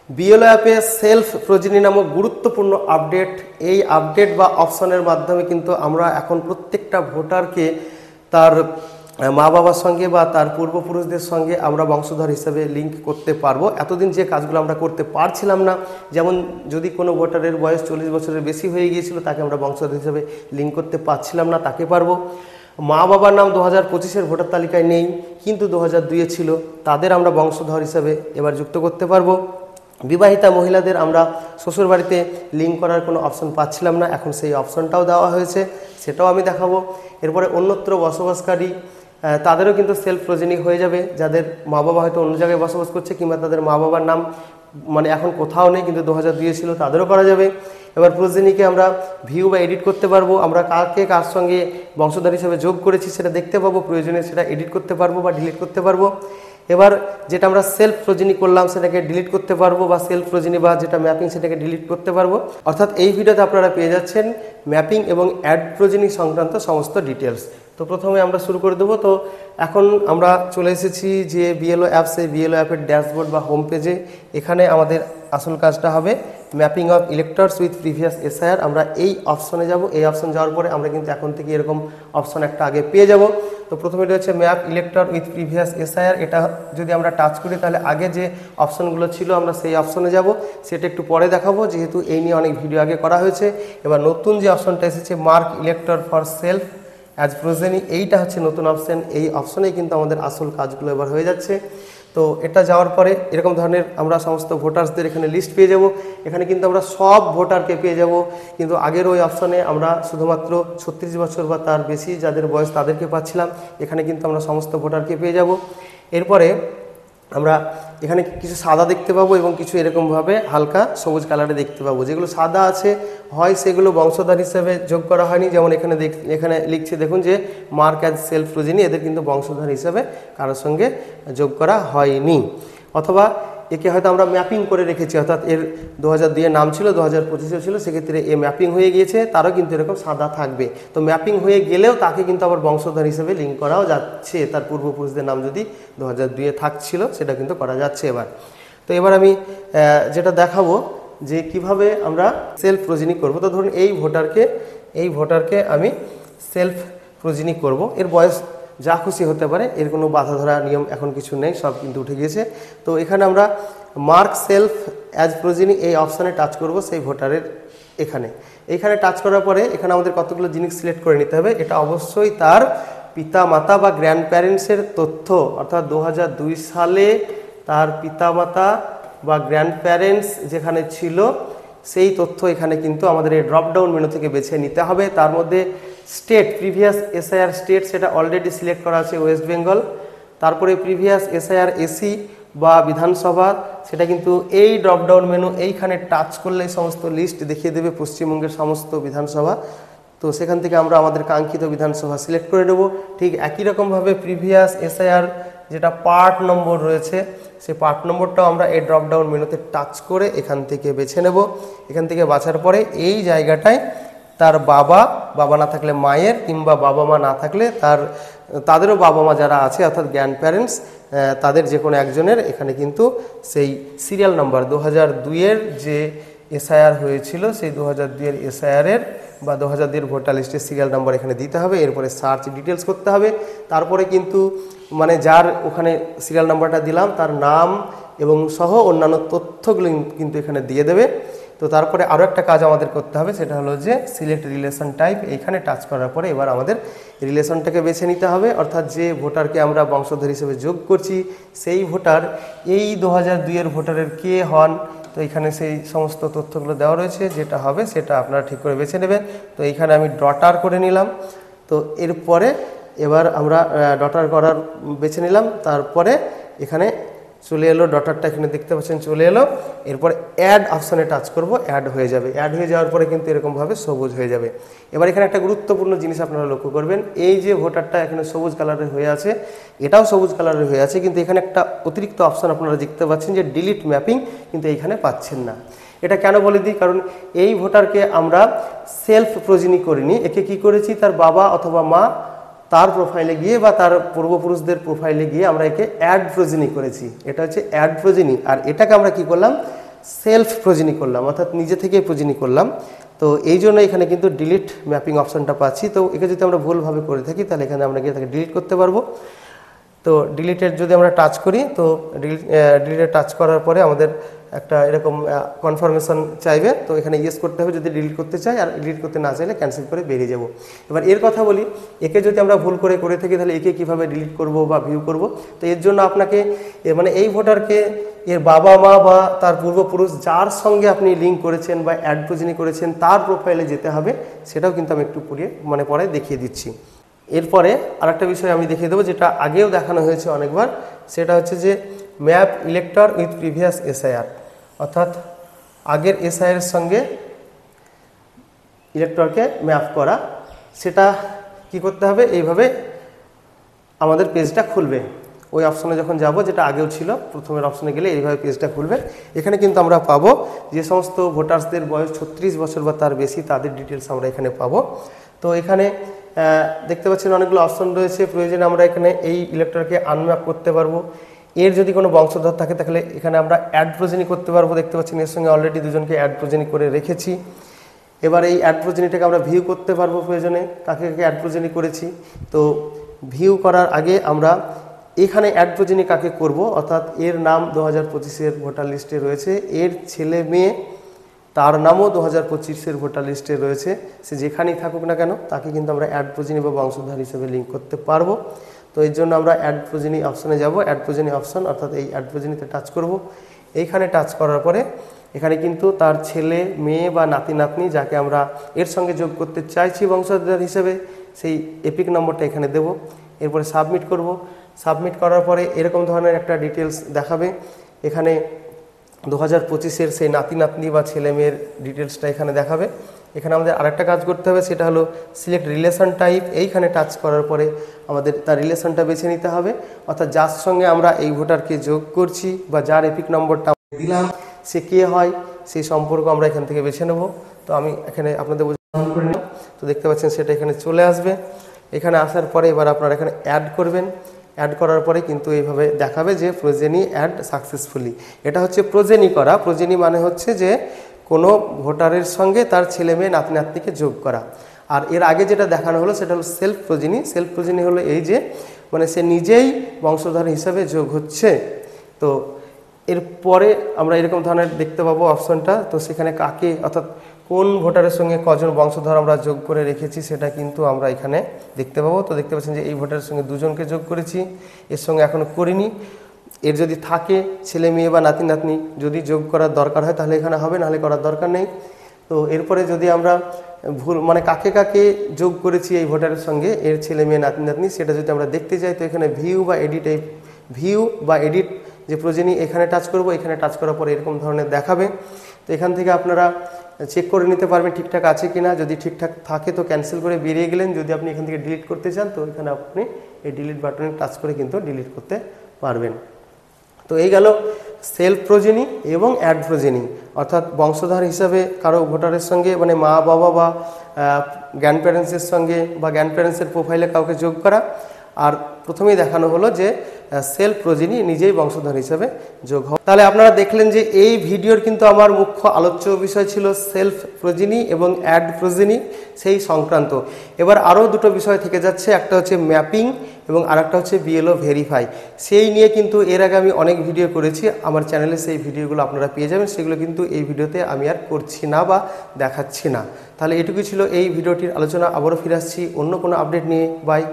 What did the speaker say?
BLO অ্যাপে self progeny নামক গুরুত্বপূর্ণ আপডেট, এই আপডেট বা অপশনের মাধ্যমে কিন্তু আমরা এখন প্রত্যেকটা ভোটারকে তার মা বাবার সঙ্গে বা তার পূর্বপুরুষদের সঙ্গে আমরা বংশধর হিসেবে লিঙ্ক করতে পারবো। এতদিন যে কাজগুলো আমরা করতে পারছিলাম না, যেমন যদি কোনো ভোটারের বয়স 40 বছরের বেশি হয়ে গিয়েছিল তাকে আমরা বংশধর হিসেবে লিঙ্ক করতে পারছিলাম না, তাকে পারবো। মা বাবার নাম 2025-এর ভোটার তালিকায় নেই কিন্তু 2002-এ ছিল, তাদের আমরা বংশধর হিসেবে এবার যুক্ত করতে পারবো। বিবাহিতা মহিলাদের আমরা শ্বশুর বাড়িতে লিঙ্ক করার কোনো অপশন পাচ্ছিলাম না, এখন সেই অপশনটাও দেওয়া হয়েছে, সেটাও আমি দেখাবো। এরপরে অন্যত্র বসবাসকারী তাদেরও কিন্তু সেলফ প্রোজেনি হয়ে যাবে, যাদের মা বাবা হয়তো অন্য জায়গায় বসবাস করছে কিংবা তাদের মা বাবার নাম মানে এখন কোথাও নেই কিন্তু 2002-এ ছিল, তাদেরও করা যাবে। এবার প্রোজেনিকে আমরা ভিউ বা এডিট করতে পারবো, আমরা কাকে কার সঙ্গে বংশধর হিসেবে যোগ করেছি সেটা দেখতে পাবো, প্রয়োজনে সেটা এডিট করতে পারবো বা ডিলিট করতে পারবো। এবার যেটা আমরা সেলফ প্রোজেনি করলাম সেটাকে ডিলিট করতে পারবো, বা সেলফ প্রোজেনি বা যেটা ম্যাপিং সেটাকে ডিলিট করতে পারবো। অর্থাৎ এই ভিডিওতে আপনারা পেয়ে যাচ্ছেন ম্যাপিং এবং অ্যাড প্রোজেনি সংক্রান্ত সমস্ত ডিটেলস। তো প্রথমে আমরা শুরু করে দেবো। তো এখন আমরা চলে এসেছি যে বিএলও অ্যাপসে, বিএলও অ্যাপের ড্যাশবোর্ড বা হোম পেজে। এখানে আমাদের আসল কাজটা হবে mapping of electors with previous SIR. আমরা এই অপশনে যাব, এই অপশন যাওয়ার পরে আমরা কিন্তু এখন থেকে এরকম অপশন একটা আগে পেয়ে যাব। তো প্রথমে এটা হচ্ছে map elector with previous SIR. এটা যদি আমরা টাচ করি তাহলে আগে যে অপশনগুলো ছিল আমরা সেই অপশনে যাব, সেটা একটু পরে দেখাবো যেহেতু এই নিয়ে অনেক ভিডিও আগে করা হয়েছে। এবার নতুন যে অপশনটা এসেছে mark elector for self as progeny, এইটা হচ্ছে নতুন অপশন। এই অপশনেই কিন্তু আমাদের আসল কাজগুলো এবার হয়ে যাচ্ছে। তো এটা যাওয়ার পরে এরকম ধরনের আমরা সমস্ত ভোটার্সদের এখানে লিস্ট পেয়ে যাব। এখানে কিন্তু আমরা সব ভোটারকে পেয়ে যাব, কিন্তু আগের ওই অপশনে আমরা শুধুমাত্র 36 বছর বা তার বেশি যাদের বয়স তাদেরকে পাচ্ছিলাম। এখানে কিন্তু আমরা সমস্ত ভোটারকে পেয়ে যাব। এরপরে আমরা এখানে কিছু সাদা দেখতে পাবো এবং কিছু এরকমভাবে হালকা সবুজ কালারে দেখতে পাবো। যেগুলো সাদা আছে হয় সেগুলো বংশধর হিসেবে যোগ করা হয়নি, যেমন এখানে লিখছে দেখুন যে মার্ক অ্যাজ সেলফ প্রোজেনি, এদের কিন্তু বংশধর হিসেবে কারোর সঙ্গে যোগ করা হয়নি। অথবা একে হয়তো আমরা ম্যাপিং করে রেখেছি, অর্থাৎ এর 2002-এর নাম ছিল 2025-এ ছিল, সেক্ষেত্রে এ ম্যাপিং হয়ে গিয়েছে, তারও কিন্তু এরকম সাদা থাকবে। তো ম্যাপিং হয়ে গেলেও তাকে কিন্তু আবার বংশধর হিসেবে লিঙ্ক করাও যাচ্ছে, তার পূর্বপুরুষদের নাম যদি 2002-এ থাকছিল সেটা কিন্তু করা যাচ্ছে এবার। তো এবার আমি যেটা দেখাবো যে কিভাবে আমরা সেলফ প্রোজেনি করব। তো ধরুন এই ভোটারকে আমি সেলফ প্রোজেনি করব, এর বয়স যা খুশি হতে পারে, এর কোনো বাধা ধরা নিয়ম এখন কিছু নেই, সব কিন্তু উঠে গিয়েছে। তো এখানে আমরা মার্ক সেলফ অ্যাজ প্রোজেনি এই অপশানে টাচ করব সেই ভোটারের। এখানে টাচ করার পরে এখানে আমাদের কতগুলো জিনিস সিলেক্ট করে নিতে হবে। এটা অবশ্যই তার পিতা মাতা বা গ্র্যান্ড প্যারেন্টসের তথ্য, অর্থাৎ 2002 সালে তার পিতা মাতা বা গ্র্যান্ড প্যারেন্টস যেখানে ছিল সেই তথ্য এখানে কিন্তু আমাদের এই ড্রপডাউন মেনু থেকে বেছে নিতে হবে। তার মধ্যে স্টেট, প্রিভিয়াস এসআইআর স্টেট, সেটা অলরেডি সিলেক্ট করা আছে ওয়েস্ট বেঙ্গল। তারপরে প্রিভিয়াস এসআইআর এসি বা বিধানসভা, সেটা কিন্তু এই ড্রপডাউন মেনু এইখানে টাচ করলে সমস্ত লিস্ট দেখিয়ে দেবে পশ্চিমবঙ্গের সমস্ত বিধানসভা। তো সেখান থেকে আমরা আমাদের কাঙ্ক্ষিত বিধানসভা সিলেক্ট করে নেব। ঠিক একই রকমভাবে প্রিভিয়াস এসআইআর যেটা পার্ট নম্বর রয়েছে সেই পার্ট নম্বরটাও আমরা এই ড্রপডাউন মেনুতে টাচ করে এখান থেকে বেছে নেব। এখান থেকে বাছার পরে এই জায়গাটায় তার বাবা না থাকলে মায়ের, কিংবা বাবা মা না থাকলে তাদেরও বাবা মা যারা আছে অর্থাৎ গ্র্যান্ড প্যারেন্টস, তাদের যে কোনো একজনের এখানে কিন্তু সেই সিরিয়াল নাম্বার 2002-এর যে এসআইআর হয়েছিল সেই 2002-এর এসআইআরের বা 2002-এর ভোটার লিস্টের সিরিয়াল নাম্বার এখানে দিতে হবে। এরপরে সার্চ ডিটেলস করতে হবে। তারপরে কিন্তু মানে যার ওখানে সিরিয়াল নাম্বারটা দিলাম তার নাম এবং সহ অন্যান্য তথ্যগুলো কিন্তু এখানে দিয়ে দেবে। তো তারপরে আরও একটা কাজ আমাদের করতে হবে, সেটা হলো যে সিলেক্ট রিলেশন টাইপ। এইখানে টাচ করার পরে এবার আমাদের রিলেশনটাকে বেছে নিতে হবে, অর্থাৎ যে ভোটারকে আমরা বংশধর হিসেবে যোগ করছি সেই ভোটার এই 2002-এর ভোটারের কে হন। তো এখানে সেই সমস্ত তথ্যগুলো দেওয়া রয়েছে, যেটা হবে সেটা আপনারা ঠিক করে বেছে নেবেন। তো এইখানে আমি ডটার করে নিলাম। তো এরপরে এবার আমরা ডটার করার বেছে নিলাম। তারপরে এখানে চলে এলো ডটারটা, এখানে দেখতে পাচ্ছেন চলে এলো। এরপর অ্যাড অপশানে টাচ করব, অ্যাড হয়ে যাবে। অ্যাড হয়ে যাওয়ার পরে কিন্তু এরকমভাবে সবুজ হয়ে যাবে। এবার এখানে একটা গুরুত্বপূর্ণ জিনিস আপনারা লক্ষ্য করবেন, এই যে ভোটারটা এখানে সবুজ কালারের হয়ে আছে, এটাও সবুজ কালারের হয়ে আছে, কিন্তু এখানে একটা অতিরিক্ত অপশান আপনারা দেখতে পাচ্ছেন যে ডিলিট ম্যাপিং, কিন্তু এইখানে পাচ্ছেন না। এটা কেন বলে দিই, কারণ এই ভোটারকে আমরা সেলফ প্রোজেনি করিনি, একে কি করেছি তার বাবা অথবা মা তার প্রোফাইলে গিয়ে বা তার পূর্বপুরুষদের প্রোফাইলে গিয়ে আমরা একে অ্যাড প্রোজেনি করেছি। এটা হচ্ছে অ্যাড প্রোজেনি। আর এটাকে আমরা কি করলাম, সেলফ প্রোজেনি করলাম, অর্থাৎ নিজে থেকেই প্রোজেনি করলাম। তো এই জন্য এখানে কিন্তু ডিলিট ম্যাপিং অপশনটা পাচ্ছি। তো একে যদি আমরা ভুলভাবে করে থাকি তাহলে এখানে আমরা গিয়ে তাকে ডিলিট করতে পারবো। তো ডিলিটের যদি আমরা টাচ করি, তো ডিলিটে টাচ করার পরে আমাদের একটা এরকম কনফার্মেশন চাইবে। তো এখানে ইয়েস করতে হবে যদি ডিলিট করতে চাই, আর ডিলিট করতে না চাইলে ক্যান্সেল করে বেরিয়ে যাব। এবার এর কথা বলি, একে যদি আমরা ভুল করে থাকি তাহলে একে কীভাবে ডিলিট করব বা ভিউ করব। তো এর জন্য আপনাকে মানে এই ভোটারকে এর বাবা মা বা তার পূর্বপুরুষ যার সঙ্গে আপনি লিঙ্ক করেছেন বা অ্যাড প্রোজেনি করেছেন তার প্রোফাইলে যেতে হবে। সেটাও কিন্তু আমি একটু পরে দেখিয়ে দিচ্ছি। এরপরে আরেকটা বিষয় আমি দেখিয়ে দেবো, যেটা আগেও দেখানো হয়েছে অনেকবার। সেটা হচ্ছে যে map elector with previous SIR, অর্থাৎ আগের এসআইআর এর সঙ্গে ইলেক্টরকে ম্যাপ করা। সেটা কি করতে হবে, এইভাবে আমাদের পেজটা খুলবে। ওই অপশনে যখন যাব, যেটা আগেও ছিল, প্রথমের অপশনে গেলে এইভাবে পেজটা খুলবে। এখানে কিন্তু আমরা পাবো যে সমস্ত ভোটার্সদের বয়স 36 বছর বা তার বেশি, তাদের ডিটেলস আমরা এখানে পাবো। তো এখানে দেখতে পাচ্ছেন অনেকগুলো অপশন রয়েছে। প্রয়োজনে আমরা এখানে এই ইলেক্টরকে আনম্যাপ করতে পারবো। এর যদি কোনো বংশধর থাকে তাহলে এখানে আমরা অ্যাড প্রোজেনি করতে পারবো। দেখতে পাচ্ছেন এর সঙ্গে অলরেডি দুজনকে অ্যাড প্রোজেনি করে রেখেছি। এবার এই অ্যাড প্রোজেনিটাকে আমরা ভিউ করতে পারবো প্রয়োজনে, কাকে অ্যাড প্রোজেনি করেছি। তো ভিউ করার আগে আমরা এখানে অ্যাড প্রোজেনি কাকে করব, অর্থাৎ এর নাম 2025-এর ভোটার লিস্টে রয়েছে, এর ছেলে মেয়ে তার নামও 2025-এর ভোটার লিস্টে রয়েছে। সে যেখানেই থাকুক না কেন তাকে কিন্তু আমরা অ্যাড প্রোজেনি বা বংশধর হিসেবে লিঙ্ক করতে পারবো। তো এর জন্য আমরা অ্যাড প্রোজেনি অপশনে যাব। অ্যাড প্রোজেনি অপশন, অর্থাৎ এই অ্যাড প্রোজেনিতে টাচ করব। এইখানে টাচ করার পরে এখানে কিন্তু তার ছেলে মেয়ে বা নাতি নাতনি যাকে আমরা এর সঙ্গে যোগ করতে চাইছি বংশধর হিসেবে, সেই এপিক নম্বরটা এখানে দেব। এরপরে সাবমিট করব। সাবমিট করার পরে এরকম ধরনের একটা ডিটেলস দেখাবে। এখানে 2025-এর সেই নাতি নাতনি বা ছেলে মেয়ের ডিটেলসটা এখানে দেখাবে। এখানে আমাদের আরেকটা কাজ করতে হবে, সেটা হলো সিলেক্ট রিলেশন টাইপ। এইখানে টাচ করার পরে আমাদের তার রিলেশনটা বেছে নিতে হবে, অর্থাৎ যার সঙ্গে আমরা এই ভোটারকে যোগ করছি বা যার এপিক নম্বরটা দিলাম সে কে হয়, সেই সম্পর্ক আমরা এখান থেকে বেছে নেব। তো আমি এখানে আপনাদের বোঝানো করে নিলাম। তো দেখতে পাচ্ছেন সেটা এখানে চলে আসবে। এখানে আসার পরে এবার আপনারা এখানে অ্যাড করবেন। অ্যাড করার পরে কিন্তু এইভাবে দেখাবে যে প্রোজেনি অ্যাড সাকসেসফুলি। এটা হচ্ছে প্রোজেনি করা। প্রোজেনি মানে হচ্ছে যে কোনো ভোটারের সঙ্গে তার ছেলে মেয়ে নাতি নাতনিকে যোগ করা। আর এর আগে যেটা দেখানো হলো সেটা হলো সেলফ প্রোজেনি। সেলফ প্রোজেনি হলো এই যে মানে সে নিজেই বংশধর হিসাবে যোগ হচ্ছে। তো এরপরে আমরা এরকম ধরনের দেখতে পাবো অপশনটা। তো সেখানে কাকে, অর্থাৎ কোন ভোটারের সঙ্গে কজন বংশধর আমরা যোগ করে রেখেছি সেটা কিন্তু আমরা এখানে দেখতে পাবো। তো দেখতে পাচ্ছেন যে এই ভোটারের সঙ্গে দুজনকে যোগ করেছি, এর সঙ্গে এখনও করিনি। এর যদি থাকে ছেলে মেয়ে বা নাতি নাতনি, যদি যোগ করার দরকার হয় তাহলে এখানে হবে, নাহলে করার দরকার নেই। তো এরপরে যদি আমরা মানে কাকে কাকে যোগ করেছি এই ভোটারের সঙ্গে, এর ছেলে মেয়ে নাতি নাতনি, সেটা যদি আমরা দেখতে চাই তো এখানে ভিউ বা এডিট যে প্রোজেনি এখানে টাচ করব। এখানে টাচ করার পরে এরকম ধরনের দেখাবে। তো এখান থেকে আপনারা চেক করে নিতে পারবেন ঠিকঠাক আছে কিনা। যদি ঠিকঠাক থাকে তো ক্যান্সেল করে বেরিয়ে গেলেন। যদি আপনি এখান থেকে ডিলিট করতে চান তো এখানে আপনি এই ডিলিট বাটনে টাচ করে কিন্তু ডিলিট করতে পারবেন। তো এই গেল সেলফ প্রোজেনি এবং অ্যাড প্রোজেনি, অর্থাৎ বংশধর হিসাবে কারো ভোটারের সঙ্গে মানে মা বাবা বা গ্র্যান্ড প্যারেন্টসের সঙ্গে বা গ্র্যান্ড প্যারেন্টসের প্রোফাইলে কাউকে যোগ করা। আর প্রথমেই দেখানো হলো যে সেলফ প্রোজেনি, নিজেই বংশধর হিসেবে যোগ হওয়া। তাহলে আপনারা দেখলেন যে এই ভিডিওর কিন্তু আমার মুখ্য আলোচ্য বিষয় ছিল সেলফ প্রোজেনি এবং অ্যাড প্রোজেনি সেই সংক্রান্ত। এবার আরও দুটো বিষয় থেকে যাচ্ছে, একটা হচ্ছে ম্যাপিং এবং আরেকটা হচ্ছে বিএলও ভেরিফাই। সেই নিয়ে কিন্তু এর আগে আমি অনেক ভিডিও করেছি, আমার চ্যানেলে সেই ভিডিওগুলো আপনারা পেয়ে যাবেন। সেগুলো কিন্তু এই ভিডিওতে আমি আর করছি না বা দেখাচ্ছি না। তাহলে এটুকুই ছিল এই ভিডিওটির আলোচনা। আবারও ফিরে আসছি অন্য কোনো আপডেট নিয়ে। বাই।